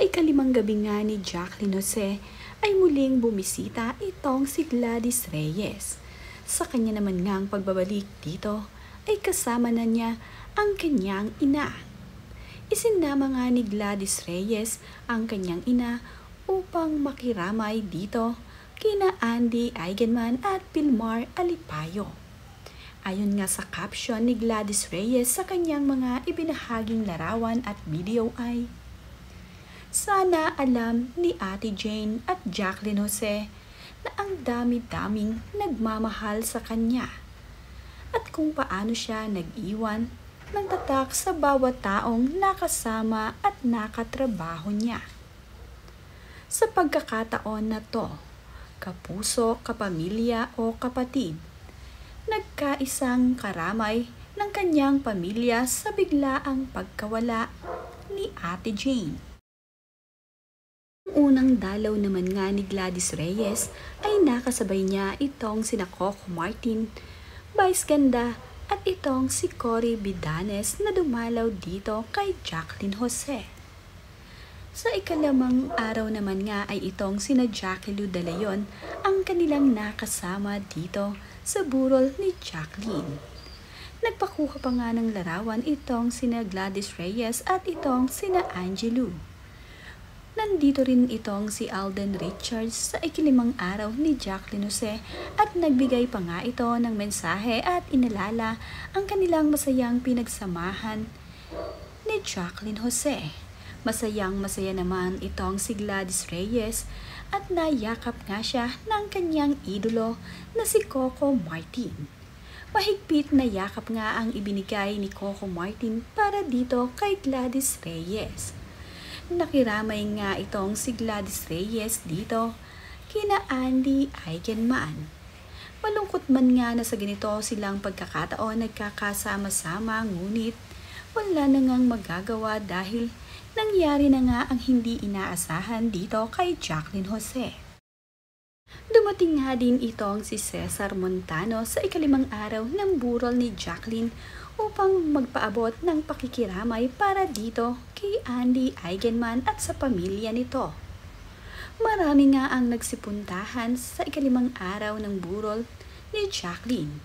Sa ikalimang gabi nga ni Jacqueline Jose ay muling bumisita itong si Gladys Reyes. Sa kanya naman ngang pagbabalik dito ay kasama na niya ang kanyang ina. Isinama nga ni Gladys Reyes ang kanyang ina upang makiramay dito kina Andy Eigenman at Pilmar Alipayo. Ayon nga sa caption ni Gladys Reyes sa kanyang mga ibinahaging larawan at video ay, sana alam ni Ate Jane at Jacqueline Jose na ang dami-daming nagmamahal sa kanya at kung paano siya nag-iwan ng tatak sa bawat taong nakasama at nakatrabaho niya. Sa pagkakataon na to, kapuso, kapamilya o kapatid, nagkaisang karamay ng kanyang pamilya sa biglaang pagkawala ni Ate Jane. Unang dalaw naman nga ni Gladys Reyes ay nakasabay niya itong sina Coco Martin, Vice Ganda at itong si Cory Bidanes na dumalaw dito kay Jacqueline Jose. Sa ikalimang araw naman nga ay itong sina Jackie Lou De Leon ang kanilang nakasama dito sa burol ni Jacqueline. Nagpakuha pa nga ng larawan itong sina Gladys Reyes at itong sina Angelou. Nandito rin itong si Alden Richards sa ikilimang araw ni Jacqueline Jose at nagbigay pa nga ito ng mensahe at inalala ang kanilang masayang pinagsamahan ni Jacqueline Jose. Masayang-masaya naman itong si Gladys Reyes at nayakap nga siya ng kanyang idolo na si Coco Martin. Mahigpit na yakap nga ang ibinigay ni Coco Martin para dito kay Gladys Reyes. Nakiramay nga itong si Gladys Reyes dito kina Andy Eigenman. Malungkot man nga na sa ganito silang pagkakataon nagkakasama-sama ngunit wala na ngang magagawa dahil nangyari na nga ang hindi inaasahan dito kay Jacqueline Jose. Dumating nga din itong si Cesar Montano sa ikalimang araw ng burol ni Jacqueline upang magpaabot ng pakikiramay para dito kay Andy Eigenman at sa pamilya nito. Marami nga ang nagsipuntahan sa ikalimang araw ng burol ni Jacqueline.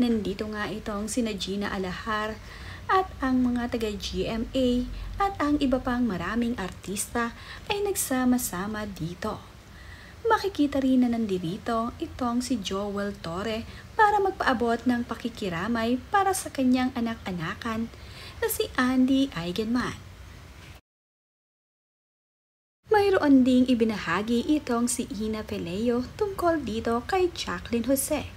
Nandito nga itong sina Gina Alahar at ang mga taga-GMA at ang iba pang maraming artista ay nagsama-sama dito. Makikita rin na nandito itong si Joel Torre para magpaabot ng pakikiramay para sa kanyang anak-anakan na si Andy Eigenman. Mayroon ding ibinahagi itong si Ina Peleo tungkol dito kay Jacqueline Jose.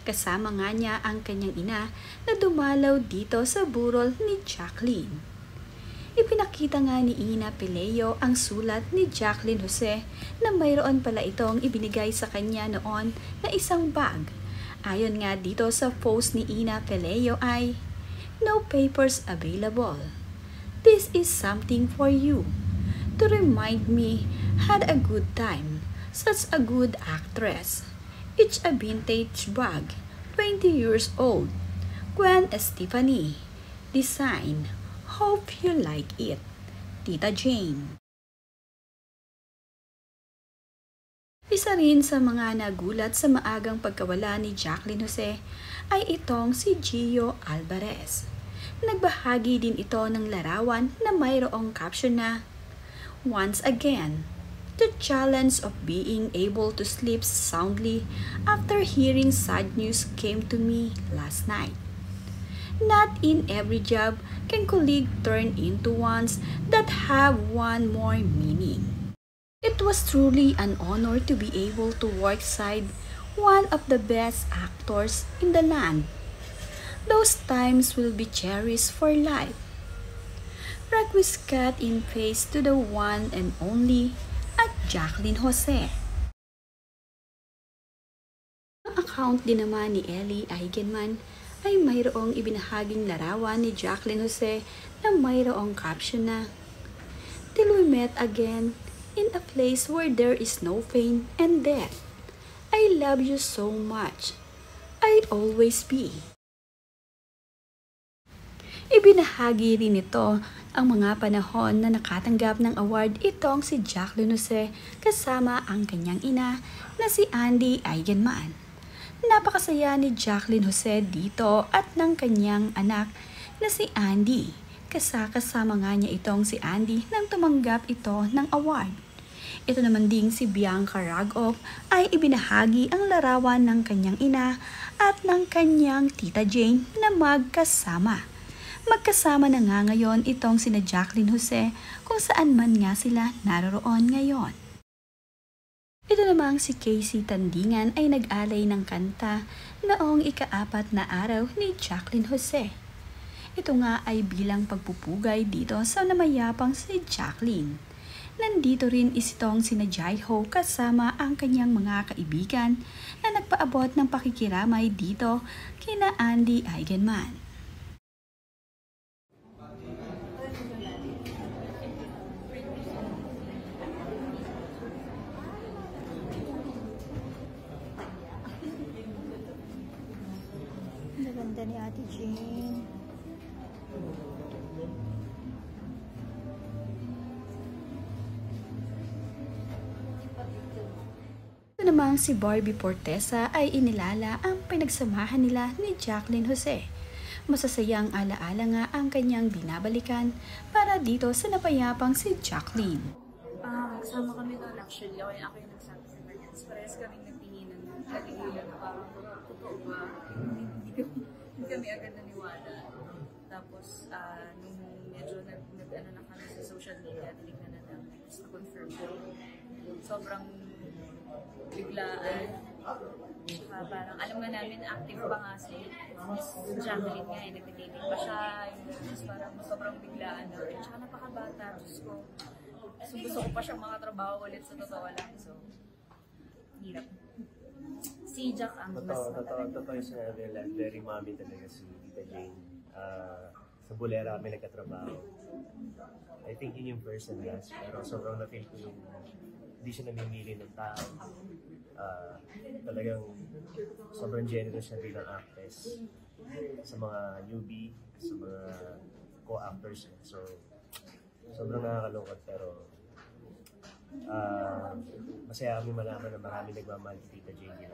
Kasama nga niya ang kanyang ina na dumalaw dito sa burol ni Jacqueline. Ipinakita nga ni Ina Peleo ang sulat ni Jacqueline Jose na mayroon pala itong ibinigay sa kanya noon na isang bag. Ayon nga dito sa post ni Ina Peleo ay, no papers available. This is something for you. To remind me, had a good time. Such a good actress. It's a vintage bag. 20 years old. Gwen Stefani. Design. Hope you like it. Tita Jane. Isa rin sa mga nagulat sa maagang pagkawala ni Jacqueline Jose ay itong si Gio Alvarez. Nagbahagi din ito ng larawan na mayroong caption na, once again, the challenge of being able to sleep soundly after hearing sad news came to me last night. Not in every job can colleague turn into ones that have one more meaning. It was truly an honor to be able to work side one of the best actors in the land. Those times will be cherished for life. Request cut in face to the one and only at Jacqueline Jose. Ang account din naman ni Ellie Eigenman ay mayroong ibinahaging larawan ni Jacqueline Jose na mayroong caption na, till we met again in a place where there is no pain and death. I love you so much. I'd always be. Ibinahagi rin ito ang mga panahon na nakatanggap ng award itong si Jacqueline Jose kasama ang kanyang ina na si Andy Eigenman. Napakasaya ni Jacqueline Jose dito at ng kanyang anak na si Andy. Kasama nga niya itong si Andy nang tumanggap ito ng award. Ito naman ding si Bianca Ragov ay ibinahagi ang larawan ng kanyang ina at ng kanyang tita Jane na magkasama. Magkasama na nga ngayon itong sina Jacqueline Jose kung saan man nga sila naroroon ngayon. Ito namang si Casey Tandingan ay nag-alay ng kanta noong ika-4 na araw ni Jacqueline Jose. Ito nga ay bilang pagpupugay dito sa namayapang si Jacqueline. Nandito rin isitong sina Jaiho kasama ang kanyang mga kaibigan na nagpaabot ng pakikiramay dito kina Andy Eigenman. Ganda ni Ate Jane. Ito namang si Barbie Portesa ay inilala ang pinagsamahan nila ni Jacqueline Jose. Masasayang alaala nga ang kanyang binabalikan para dito sa napayapang si Jacqueline. Kasama kami doon actually. Ako yung nagsabi sa kanya. Parehas kaming nagtinginan. Nagtinginan na parang totoo ba? Hindi kami agad naniwala. Tapos, nung medyo nag-ano na kami sa social media, tinignan na namin. Tapos na-confirm ko. Sobrang biglaan. Parang alam nga namin active pa nga si Jacqueline nga. Nag-dating pa siya. Tapos parang sobrang biglaan na. Tsaka napakabata. Diyos ko. So, gusto ko pa siyang mga trabaho ulit sa totoo lang. So, hirap. Si Jack ang mas matagal. Totoo yung sinabi nila. Very mommy talaga si Tita Jane. Sa Bulera kami nagkatrabaho. I think yun yung first and last. Pero sobrang na-feel ko yung hindi siya namimili ng tao. Talagang sobrang generous siya bilang actress. Sa mga newbie, sa mga co-actors. So, sobrang nakakalungkot pero masaya kami malaman na marami nagmamahal kay Tita Jane.